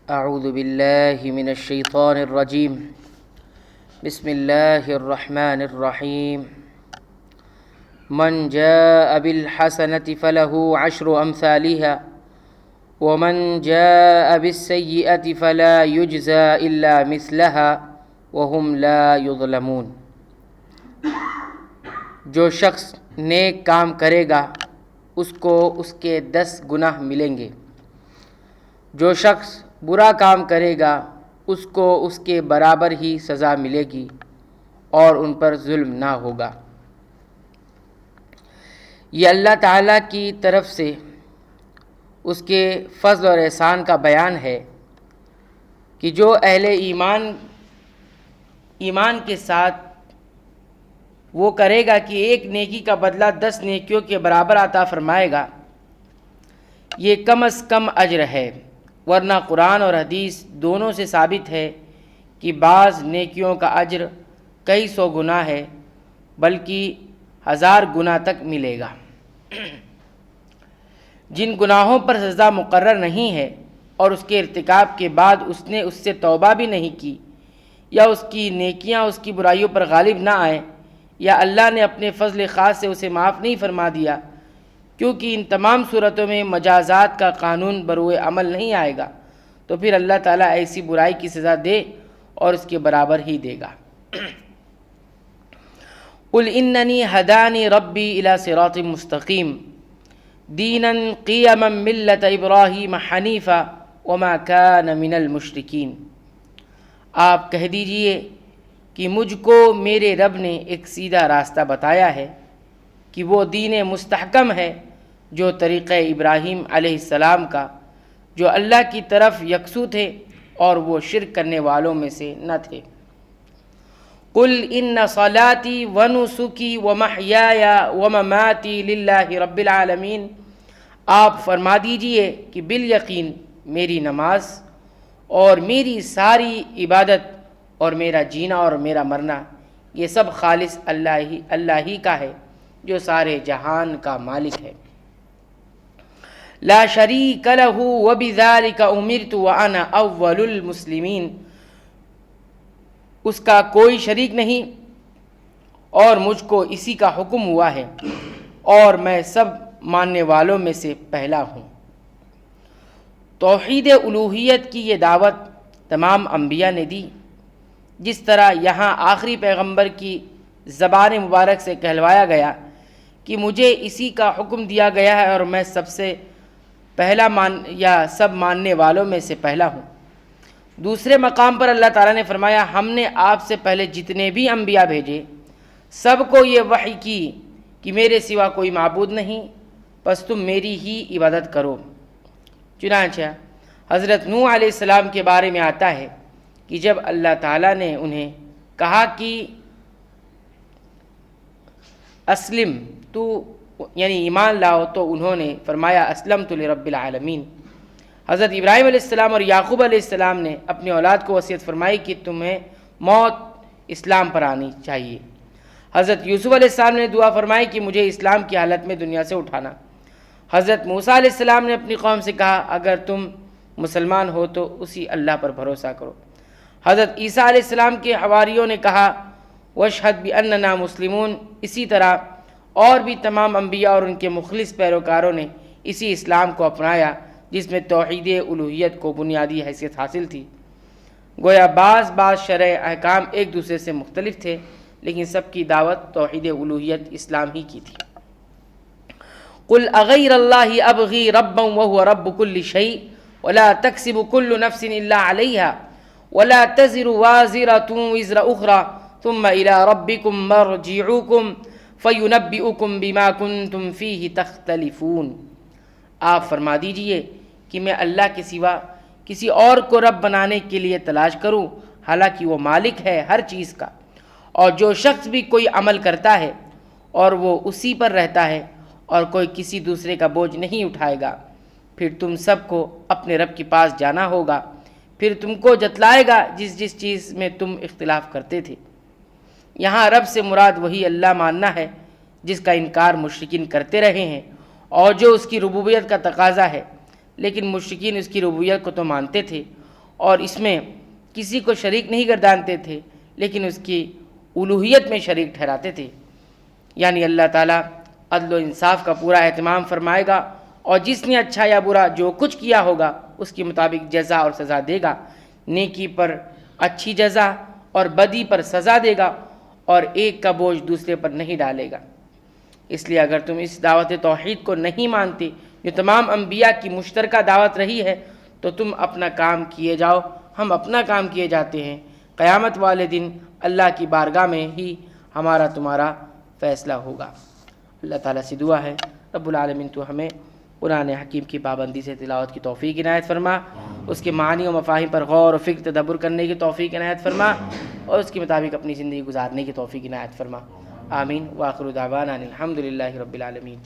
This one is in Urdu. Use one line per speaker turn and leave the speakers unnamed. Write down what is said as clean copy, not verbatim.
اعوذ باللہ من الشیطان الرجیم بسم اللہ الرحمن الرحیم من جاء بالحسنة فله عشر أمثالها ومن جاء بالسيئة فلا يجزى إلا مثلها وهم لا يظلمون۔ جو شخص نیک کام کرے گا اس کو اس کے 10 گناہ ملیں گے، جو شخص برا کام کرے گا اس کو اس کے برابر ہی سزا ملے گی اور ان پر ظلم نہ ہوگا۔ یہ اللہ تعالیٰ کی طرف سے اس کے فضل اور احسان کا بیان ہے کہ جو اہل ایمان کے ساتھ وہ کرے گا کہ ایک نیکی کا بدلہ 10 نیکیوں کے برابر عطا فرمائے گا، یہ کم از کم اجر ہے، ورنہ قرآن اور حدیث دونوں سے ثابت ہے کہ بعض نیکیوں کا اجر کئی 100 گنا ہے، بلکہ 1000 گنا تک ملے گا۔ جن گناہوں پر سزا مقرر نہیں ہے اور اس کے ارتکاب کے بعد اس نے اس سے توبہ بھی نہیں کی، یا اس کی نیکیاں اس کی برائیوں پر غالب نہ آئیں، یا اللہ نے اپنے فضل خاص سے اسے معاف نہیں فرما دیا، کیونکہ ان تمام صورتوں میں مجازات کا قانون بروئے عمل نہیں آئے گا، تو پھر اللہ تعالیٰ ایسی برائی کی سزا دے اور اس کے برابر ہی دے گا۔ قل اننی ہدانی ربی الی صراط مستقیم دینا قیما ملت ابراہیم حنیفا وما کان من المشرکین۔ آپ کہہ دیجئے کہ مجھ کو میرے رب نے ایک سیدھا راستہ بتایا ہے کہ وہ دین مستحکم ہے جو طریقہ ابراہیم علیہ السلام کا، جو اللہ کی طرف یکسو تھے اور وہ شرک کرنے والوں میں سے نہ تھے۔ قل ان صلاتی ونسکی ومحیای ومماتی للہ رب العالمین۔ آپ فرما دیجئے کہ بالیقین میری نماز اور میری ساری عبادت اور میرا جینا اور میرا مرنا یہ سب خالص اللہ ہی کا ہے جو سارے جہان کا مالک ہے۔ لا شریک لہ وبذالک امرت وانا اول المسلمین۔ اس کا کوئی شریک نہیں اور مجھ کو اسی کا حکم ہوا ہے اور میں سب ماننے والوں میں سے پہلا ہوں۔ توحید الوہیت کی یہ دعوت تمام انبیاء نے دی، جس طرح یہاں آخری پیغمبر کی زبان مبارک سے کہلوایا گیا کہ مجھے اسی کا حکم دیا گیا ہے اور میں سب سے پہلا سب ماننے والوں میں سے پہلا ہوں۔ دوسرے مقام پر اللہ تعالیٰ نے فرمایا، ہم نے آپ سے پہلے جتنے بھی انبیاء بھیجے سب کو یہ وحی کی کہ میرے سوا کوئی معبود نہیں، پس تم میری ہی عبادت کرو۔ چنانچہ حضرت نوح علیہ السلام کے بارے میں آتا ہے کہ جب اللہ تعالیٰ نے انہیں کہا کہ اسلم تو یعنی ایمان لاؤ، تو انہوں نے فرمایا اسلمت لرب العالمین۔ حضرت ابراہیم علیہ السلام اور یعقوب علیہ السلام نے اپنی اولاد کو وصیت فرمائی کہ تمہیں موت اسلام پر آنی چاہیے۔ حضرت یوسف علیہ السلام نے دعا فرمائی کہ مجھے اسلام کی حالت میں دنیا سے اٹھانا۔ حضرت موسیٰ علیہ السلام نے اپنی قوم سے کہا، اگر تم مسلمان ہو تو اسی اللہ پر بھروسہ کرو۔ حضرت عیسیٰ علیہ السلام کے حواریوں نے کہا واشہد باننا مسلمون۔ اسی طرح اور بھی تمام انبیاء اور ان کے مخلص پیروکاروں نے اسی اسلام کو اپنایا جس میں توحید الوہیت کو بنیادی حیثیت حاصل تھی۔ گویا بعض شرع احکام ایک دوسرے سے مختلف تھے، لیکن سب کی دعوت توحید الوہیت اسلام ہی کی تھی۔ قل اغیر اللہ ابغی ربا وهو رب كل شيء ولا تكسب كل نفس الا عليها ولا تزر وازرة وزر اخرى ثم الى ربكم مرجعكم فینبئکم بما کنتم فیہ تختلفون۔ آپ فرما دیجئے کہ میں اللہ کے سوا کسی اور کو رب بنانے کے لیے تلاش کروں، حالانکہ وہ مالک ہے ہر چیز کا، اور جو شخص بھی کوئی عمل کرتا ہے اور وہ اسی پر رہتا ہے اور کوئی کسی دوسرے کا بوجھ نہیں اٹھائے گا، پھر تم سب کو اپنے رب کے پاس جانا ہوگا، پھر تم کو جتلائے گا جس چیز میں تم اختلاف کرتے تھے۔ یہاں رب سے مراد وہی اللہ ماننا ہے جس کا انکار مشرکین کرتے رہے ہیں اور جو اس کی ربوبیت کا تقاضا ہے، لیکن مشرکین اس کی ربوبیت کو تو مانتے تھے اور اس میں کسی کو شریک نہیں گردانتے تھے، لیکن اس کی الوہیت میں شریک ٹھہراتے تھے۔ یعنی اللہ تعالیٰ عدل و انصاف کا پورا اہتمام فرمائے گا، اور جس نے اچھا یا برا جو کچھ کیا ہوگا اس کے مطابق جزا اور سزا دے گا۔ نیکی پر اچھی جزا اور بدی پر سزا دے گا، اور ایک کا بوجھ دوسرے پر نہیں ڈالے گا۔ اس لیے اگر تم اس دعوت توحید کو نہیں مانتے جو تمام انبیاء کی مشترکہ دعوت رہی ہے، تو تم اپنا کام کیے جاؤ، ہم اپنا کام کیے جاتے ہیں۔ قیامت والے دن اللہ کی بارگاہ میں ہی ہمارا تمہارا فیصلہ ہوگا۔ اللہ تعالیٰ سے دعا ہے رب العالمین تو ہمیں قرآن حکیم کی پابندی سے تلاوت کی توفیق عنایت فرما، اس کے معنی و مفاہیم پر غور و فکر تدبر کرنے کی توفیق عنایت فرما، اور اس کے مطابق اپنی زندگی گزارنے کی توفیق عنایت فرما۔ آمین۔ وآخر دعوانا الحمد للہ رب العالمین۔